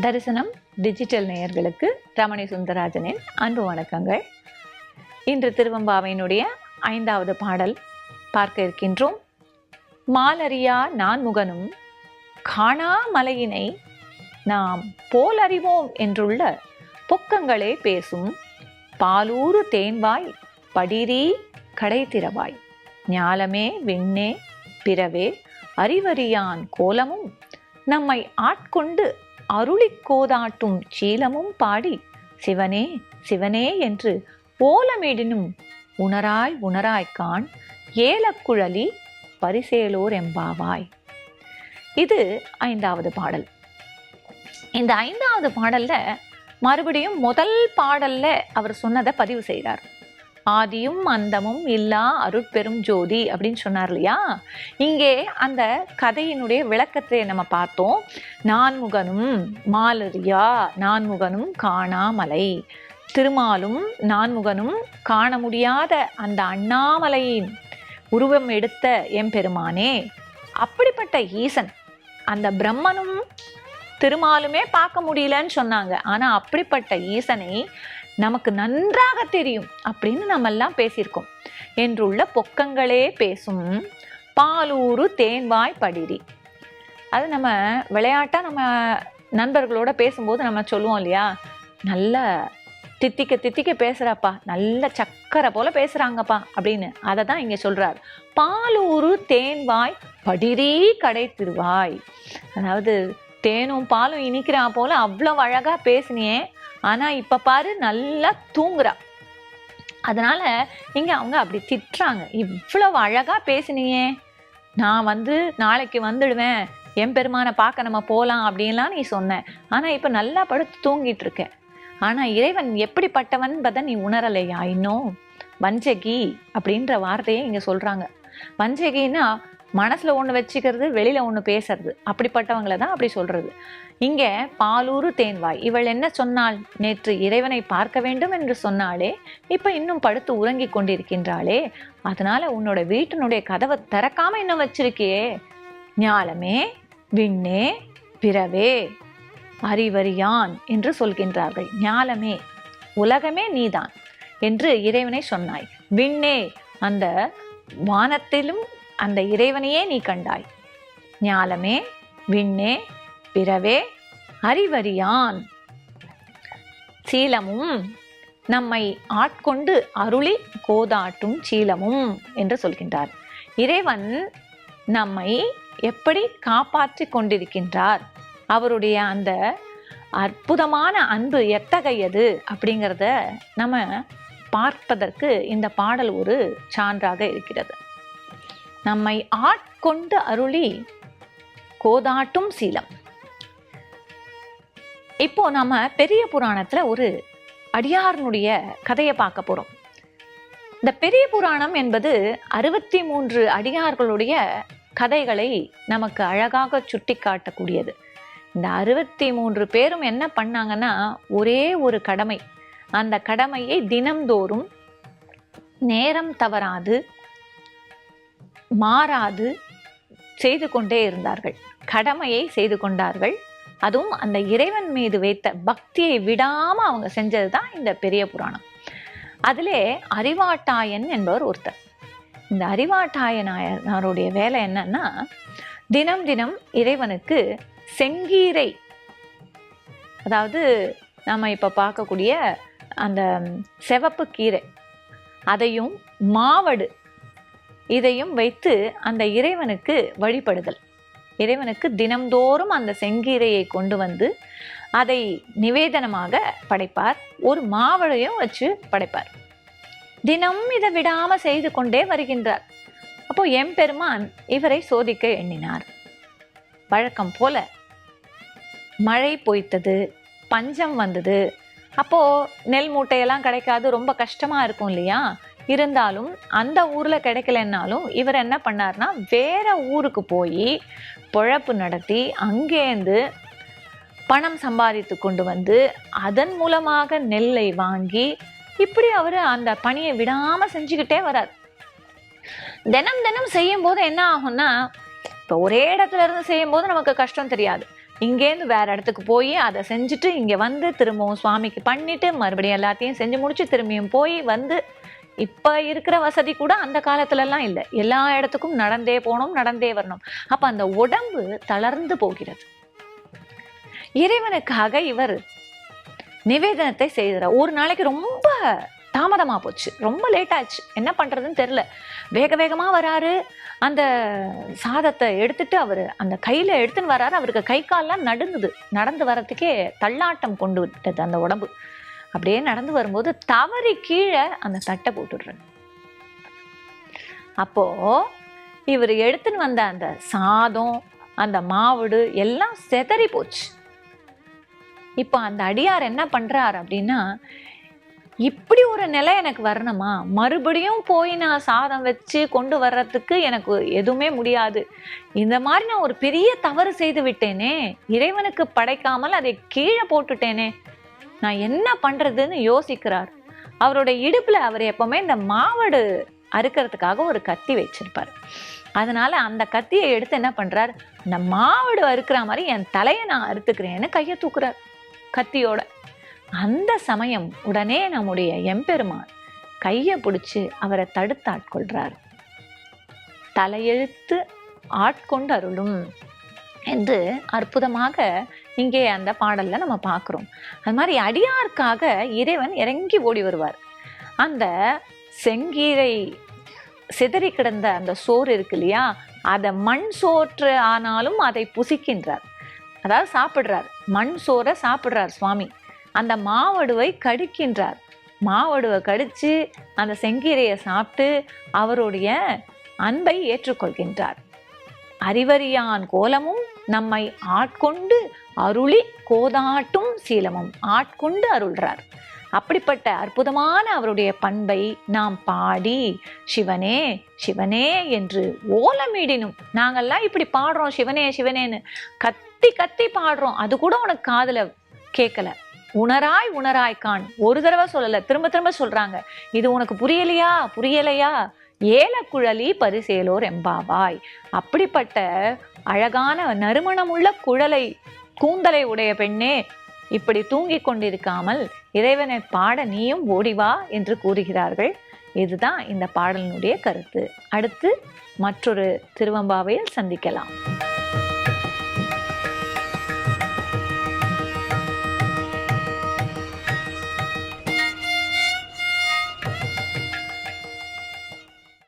தரிசனம் டிஜிட்டல் நேயர்களுக்கு ரமணி சுந்தரராஜனின் அன்பு வணக்கங்கள். இன்று திருவெம்பாவையினுடைய 5வது பாடல் பார்க்க இருக்கின்றோம். மாலறியா நான்முகனும் காணா மலையினை நாம் போலறிவோம் என்றுள்ள பொக்கங்களே பேசும் பாலூறு தேன்வாய் படிரீ கடை திறவாய் ஞாலமே விண்ணே பிறவே அறிவறியான் கோலமும் நம்மை ஆட்கொண்டு அருளிக் கோதாட்டும் சீலமும் பாடி சிவனே சிவனே என்று ஓலமிடினும் உணராய் உணராய்கான் ஏலக்குழலி பரிசேலோர் எம்பாவாய். இது 5வது பாடல். இந்த 5வது பாடல்ல மறுபடியும் முதல் பாடல்ல அவர் சொன்னதை பதிவு செய்கிறார். ஆதியும் அந்தமும் இல்லா அருட்பெரும் ஜோதி அப்படின்னு சொன்னார் இல்லையா. இங்கே அந்த கதையினுடைய விளக்கத்தை நம்ம பார்த்தோம். நான்முகனும் மாலரியா நான்முகனும் காணாமலை, திருமாலும் நான்முகனும் காண முடியாத அந்த அண்ணாமலையின் உருவம் எடுத்த எம்பெருமானே, அப்படிப்பட்ட ஈசன், அந்த பிரம்மனும் திருமாலுமே பார்க்க முடியலன்னு சொன்னாங்க. ஆனா அப்படிப்பட்ட ஈசனை நமக்கு நன்றாக தெரியும் அப்படின்னு நம்ம எல்லாம் பேசியிருக்கோம். என்றுள்ள பொக்கங்களே பேசும் பாலூறு தேன்வாய் படிரி. அது நம்ம விளையாட்டா நம்ம நண்பர்களோட பேசும்போது நம்ம சொல்லுவோம் இல்லையா, நல்ல தித்திக்க தித்திக்க பேசுறாப்பா, நல்ல சக்கரை போல பேசுறாங்கப்பா அப்படின்னு. அதை தான் இங்க சொல்றார். பாலூறு தேன்வாய் படிரி கடை திருவாய். அதாவது தேனும் பாலும் இனிக்கிறா போல அவ்வளவு அழகா பேசினியே, ஆனா இப்ப பாரு நல்லா தூங்குறா. அதனால இங்க அவங்க அப்படி திட்டுறாங்க. இவ்வளவு அழகா பேசினியே, நான் நாளைக்கு வந்துடுவேன், எம்பெருமானை பார்க்க நம்ம போலாம் அப்படின்லாம் நீ சொன்ன, ஆனா இப்ப நல்லா படுத்து தூங்கிட்டு இருக்க. ஆனா இறைவன் எப்படிப்பட்டவன் என்பதை நீ உணரலையா இன்னும்? வஞ்சகி அப்படின்ற வார்த்தையை இங்க சொல்றாங்க. வஞ்சகின்னா மனசுல ஒண்ணு வச்சுக்கிறது, வெளியில ஒண்ணு பேசுறது, அப்படிப்பட்டவங்களை தான் அப்படி சொல்றது. இங்க பாலூறு தேன்வாய், இவள் என்ன சொன்னாள்? நேற்று இறைவனை பார்க்க வேண்டும் என்று சொன்னாலே, இப்ப இன்னும் படுத்து உறங்கி கொண்டிருக்கின்றாளே, அதனால உன்னோட வீட்டினுடைய கதவை திறக்காம இன்னும் வச்சிருக்கியே. ஞாலமே விண்ணே பிறவே அறிவறியான் என்று சொல்கின்றார்கள். ஞாலமே உலகமே நீதான் என்று இறைவனை சொன்னாய். விண்ணே அந்த வானத்திலும் அந்த இறைவனையே நீ கண்டாய். ஞாலமே விண்ணே பிறவே அறிவறியான் சீலமும் நம்மை ஆட்கொண்டு அருளி கோதாட்டும் சீலமும் என்று சொல்கின்றார். இறைவன் நம்மை எப்படி காப்பாற்றி கொண்டிருக்கின்றார், அவருடைய அந்த அற்புதமான அன்பு எத்தகையது அப்படிங்கிறத நம்ம பார்ப்பதற்கு இந்த பாடல் ஒரு சான்றாக இருக்கிறது. நம்மை ஆட்கொண்டு அருளி கோதாட்டும் சீலம். இப்போ நம்ம பெரிய புராணத்துல ஒரு அடியாரனுடைய கதையை பார்க்க போறோம். இந்த பெரிய புராணம் என்பது 63 அடியார்களுடைய கதைகளை நமக்கு அழகாக சுட்டி காட்டக்கூடியது. இந்த 63 பேரும் என்ன பண்ணாங்கன்னா, ஒரே ஒரு கடமை, அந்த கடமையை தினம்தோறும் நேரம் தவறாது மாறாது செய்து கொண்டே இருந்தார்கள். கடமையை செய்து கொண்டார்கள். அதுவும் அந்த இறைவன் மீது வைத்த பக்தியை விடாம அவங்க செஞ்சதுதான் இந்த பெரிய புராணம். அதிலே அறிவாட்டாயன் என்பவர் ஒருத்தர். இந்த அறிவாட்டாயனாருடைய வேலை என்னன்னா, தினம் தினம் இறைவனுக்கு செங்கீரை, அதாவது நம்ம இப்ப பார்க்கக்கூடிய அந்த சிவப்பு கீரை, அதையும் மாவடு இதையும் வைத்து அந்த இறைவனுக்கு வழிபடுதல். இறைவனுக்கு தினம்தோறும் அந்த செங்கீரையை கொண்டு வந்து அதை நிவேதனமாக படைப்பார். ஒரு மாவளையும் வச்சு படைப்பார். தினம் இதை விடாம செய்து கொண்டே வருகின்றார். அப்போ எம்பெருமான் இவரை சோதிக்க எண்ணினார். வழக்கம் போல மழை பொய்த்தது, பஞ்சம் வந்தது. அப்போ நெல் மூட்டையெல்லாம் கிடைக்காது, ரொம்ப கஷ்டமா இருக்கும் இல்லையா. இருந்தாலும் அந்த ஊர்ல கிடைக்கலன்னாலும் இவர் என்ன பண்ணார்னா, வேற ஊருக்கு போய் பொழப்பு நடத்தி அங்கேருந்து பணம் சம்பாதித்து கொண்டு வந்து அதன் மூலமாக நெல்லை வாங்கி இப்படி அவர் அந்த பணியை விடாம செஞ்சுக்கிட்டே வரார். தினம் தினம் செய்யும் போது என்ன ஆகும்னா, இப்போ ஒரே இடத்துல இருந்து செய்யும் போது நமக்கு கஷ்டம் தெரியாது. இங்கேருந்து வேற இடத்துக்கு போய் அதை செஞ்சுட்டு இங்க வந்து திரும்பவும் சுவாமிக்கு பண்ணிட்டு மறுபடியும் எல்லாத்தையும் செஞ்சு முடிச்சு திரும்பியும் போய் வந்து, இப்ப இருக்கிற வசதி கூட அந்த காலத்துல எல்லாம் இல்லை. எல்லா இடத்துக்கும் நடந்தே போகணும், நடந்தே வரணும். அப்ப அந்த உடம்பு தளர்ந்து போகிறது. இறைவனுக்காக இவர் நிவேதனத்தை செய்கிறார். ஒரு நாளைக்கு ரொம்ப தாமதமா போச்சு, ரொம்ப லேட் ஆச்சு. என்ன பண்றதுன்னு தெரியல. வேக வேகமா வராரு. அந்த சாதத்தை எடுத்துட்டு அவரு அந்த கையில எடுத்துன்னு வராரு. அவருக்கு கை கால்லாம் நடுங்குது. நடந்து வர்றதுக்கே தள்ளாட்டம் கொண்டு விட்டது அந்த உடம்பு. அப்படியே நடந்து வரும்போது தவறி கீழே அந்த தட்டை போட்டுடுறாரு. அப்போ இவர் எடுத்துன்னு வந்த அந்த சாதம், அந்த மாவுடு எல்லாம் செதறி போச்சு. இப்போ அந்த அடியார் என்ன பண்றார் அப்படின்னா, இப்படி ஒரு நிலை எனக்கு வரணுமா, மறுபடியும் போய் நான் சாதம் வச்சு கொண்டு வர்றதுக்கு எனக்கு எதுவுமே முடியாது. இந்த மாதிரி நான் ஒரு பெரிய தவறு செய்து விட்டேனே, இறைவனுக்கு படைக்காமல் அதை கீழே போட்டுட்டேனே, நான் என்ன பண்றதுன்னு யோசிக்கிறார். அவருடைய இடுப்புல அவர் எப்பவுமே இந்த மாவடு அறுக்கிறதுக்காக ஒரு கத்தி வச்சிருப்பார். அதனால அந்த கத்தியை எடுத்து என்ன பண்றார், இந்த மாவடு அறுக்கிற மாதிரி என் தலையை நான் அறுத்துக்கிறேன்னு கையை தூக்குறார் கத்தியோட. அந்த சமயம் உடனே நம்முடைய எம்பெருமான் கையை பிடிச்சு அவரை தடுத்து ஆட்கொள்றார். தலையெழுத்து ஆட்கொண்டு அருளும் என்று அற்புதமாக இங்கே அந்த பாடல்ல நம்ம பார்க்கிறோம். அது மாதிரி அடியாருக்காக இறைவன் இறங்கி ஓடி வருவார். அந்த செங்கீரை சிதறி கிடந்த அந்த சோறு இருக்கு இல்லையா, அதை மண் சோற்று ஆனாலும் அதை புசிக்கின்றார். அதாவது சாப்பிடுறார், மண் சோறை சாப்பிடுறார் சுவாமி. அந்த மாவடுவை கடிக்கின்றார். மாவடுவை கடிச்சு அந்த செங்கீரையை சாப்பிட்டு அவருடைய அன்பை ஏற்றுக்கொள்கின்றார். அறிவறியான் கோலமும் நம்மை ஆட்கொண்டு அருளி கோதாட்டும் சீலமும் ஆட்கொண்டு அருள்றார். அப்படிப்பட்ட அற்புதமான அவருடைய பண்பை நாம் பாடி சிவனே சிவனே என்று ஓலமிடினும், நாங்கள்லாம் இப்படி பாடுறோம் சிவனே சிவனேன்னு கத்தி கத்தி பாடுறோம், அது கூட உனக்கு காதுல கேட்கல. உணராய் உணராய் காண், ஒரு தடவை சொல்லல, திரும்ப திரும்ப சொல்றாங்க. இது உனக்கு புரியலையா புரியலையா, ஏலக்குழலி பரிசேலோர் எம்பாவாய். அப்படிப்பட்ட அழகான நறுமணமுள்ள குழலை கூந்தலை உடைய பெண்ணே, இப்படி தூங்கிக் கொண்டிருக்காமல் இறைவனை பாட நீயும் ஓடிவா என்று கூறுகிறார்கள். இதுதான் இந்த பாடலினுடைய கருத்து. அடுத்து மற்றொரு திருவெம்பாவையில் சந்திக்கலாம்.